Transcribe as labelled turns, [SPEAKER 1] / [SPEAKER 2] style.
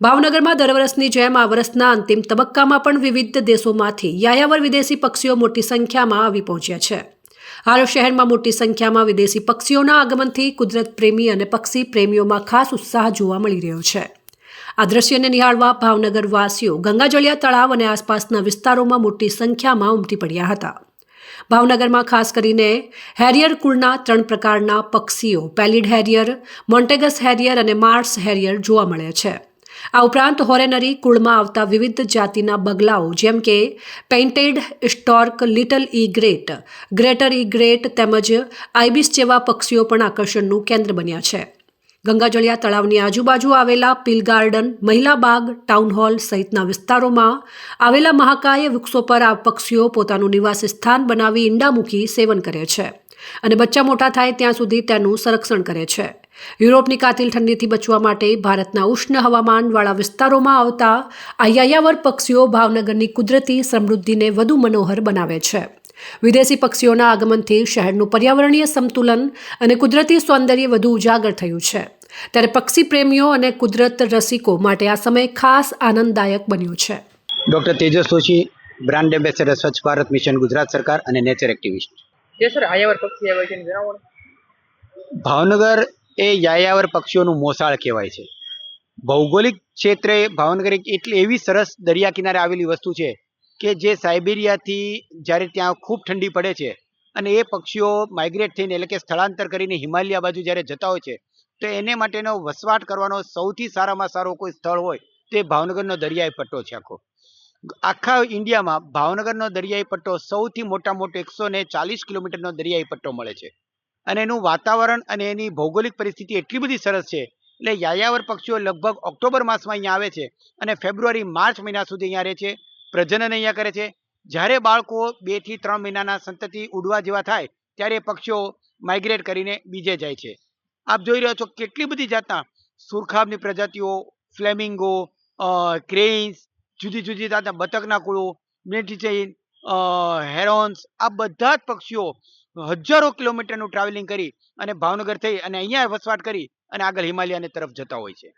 [SPEAKER 1] ભાવનગરમાં દર વર્ષની જેમ આ વર્ષના અંતિમ તબક્કામાં પણ વિવિધ દેશોમાંથી યાયાવર વિદેશી પક્ષીઓ મોટી સંખ્યામાં આવી પહોંચ્યા છે. હાલ શહેરમાં મોટી સંખ્યામાં વિદેશી પક્ષીઓના આગમનથી કુદરત પ્રેમી અને પક્ષી પ્રેમીઓમાં ખાસ ઉત્સાહ જોવા મળી રહ્યો છે. આ દ્રશ્યને નિહાળવા ભાવનગર વાસીઓ ગંગાજળિયા તળાવ અને આસપાસના વિસ્તારોમાં મોટી સંખ્યામાં ઉમટી પડ્યા હતા. ભાવનગરમાં ખાસ કરીને હેરિયર કુળના 3 પ્રકારના પક્ષીઓ પેલિડ હેરિયર, મોન્ટેગસ હેરિયર અને માર્સ હેરિયર જોવા મળે છે. આ ઉપરાંત હોરેનરી કુળમાં આવતા વિવિધ જાતિના બગલાઓ જેમ કે પેઇન્ટેડ સ્ટોર્ક, લિટલ ઈ ગ્રેટ, ગ્રેટર ઈ ગ્રેટ તેમજ આઇબિસ જેવા પક્ષીઓ પણ આકર્ષણનું કેન્દ્ર બન્યા છે. ગંગાજળિયા તળાવની આજુબાજુ આવેલા પીલ ગાર્ડન, મહિલા બાગ, ટાઉન હોલ સહિતના વિસ્તારોમાં આવેલા મહાકાય વૃક્ષો પર આ પક્ષીઓ પોતાનું નિવાસ સ્થાન બનાવી ઈંડા મૂકી સેવન કરે છે અને બચ્ચા મોટા થાય ત્યાં સુધી તેનું સંરક્ષણ કરે છે. યુરોપની કાતિલ ઠંડીથી બચવા માટે ભારતના ઉષ્ણ હવામાનવાળા વિસ્તારોમાં આવતા આ યાયાવર પક્ષીઓ ભાવનગરની કુદરતી સમૃદ્ધિને વધુ મનોહર બનાવે છે. વિદેશી પક્ષીઓના આગમનથી શહેરનું પર્યાવરણીય સંતુલન અને કુદરતી સૌંદર્ય વધુ ઉજાગર થયું છે. ત્યારે પક્ષી પ્રેમીઓ અને કુદરત રસિકો માટે આ સમય ખાસ આનંદદાયક બન્યો છે.
[SPEAKER 2] Doctor Tejas Joshi, brand ambassador સ્વચ્છ ભારત મિશન ગુજરાત સરકાર અને નેચર એક્ટિવિસ્ટ.
[SPEAKER 3] સર યાયાવર પક્ષી આવ્યા છે જણાવો.
[SPEAKER 2] ભાવનગર એ યાયાવર પક્ષીઓનું મોસાળ કહેવાય છે. ભૌગોલિક ક્ષેત્રે ભાવનગર એક એટલી એવી સરસ દરિયા કિનારે આવેલી વસ્તુ છે કે જે સાઇબેરિયાથી જ્યારે ત્યાં ખૂબ ઠંડી પડે છે અને એ પક્ષીઓ માઇગ્રેટ થઈને એટલે કે સ્થળાંતર કરીને હિમાલય બાજુ જ્યારે જતા હોય છે તો એને માટેનો વસવાટ કરવાનો સૌથી સારામાં સારો કોઈ સ્થળ હોય તે ભાવનગરનો દરિયાઈ પટ્ટો છે. આખા ઇન્ડિયામાં ભાવનગરનો દરિયાઈ પટ્ટો સૌથી મોટામાં મોટો 140 કિલોમીટરનો દરિયાઈ પટ્ટો મળે છે અને એનું વાતાવરણ અને એની ભૌગોલિક પરિસ્થિતિ એટલી બધી સરસ છે એટલે યાયાવર પક્ષીઓ લગભગ ઓક્ટોબર માસમાં અહીંયા આવે છે અને ફેબ્રુઆરી માર્ચ મહિના સુધી અહીંયા રહે છે, પ્રજનન અહીંયા કરે છે. જ્યારે બાળકો 2 થી 3 મહિનાના સંતતિ ઉડવા જેવા થાય ત્યારે પક્ષીઓ માઇગ્રેટ કરીને બીજે જાય છે. આપ જોઈ રહ્યા છો કેટલી બધી જાતના સુરખાબની પ્રજાતિઓ, ફ્લેમિંગો, ક્રેઇન્સ, જુદી જુદી જાતના બતકના કુળો, મેટિચેઇન, હેરોન્સ, આ બધા જ પક્ષીઓ હજારો કિલોમીટરનું ટ્રાવેલિંગ કરી અને ભાવનગર થઈ અને અહીંયા વસવાટ કરી અને આગળ હિમાલયની તરફ જતા હોય છે.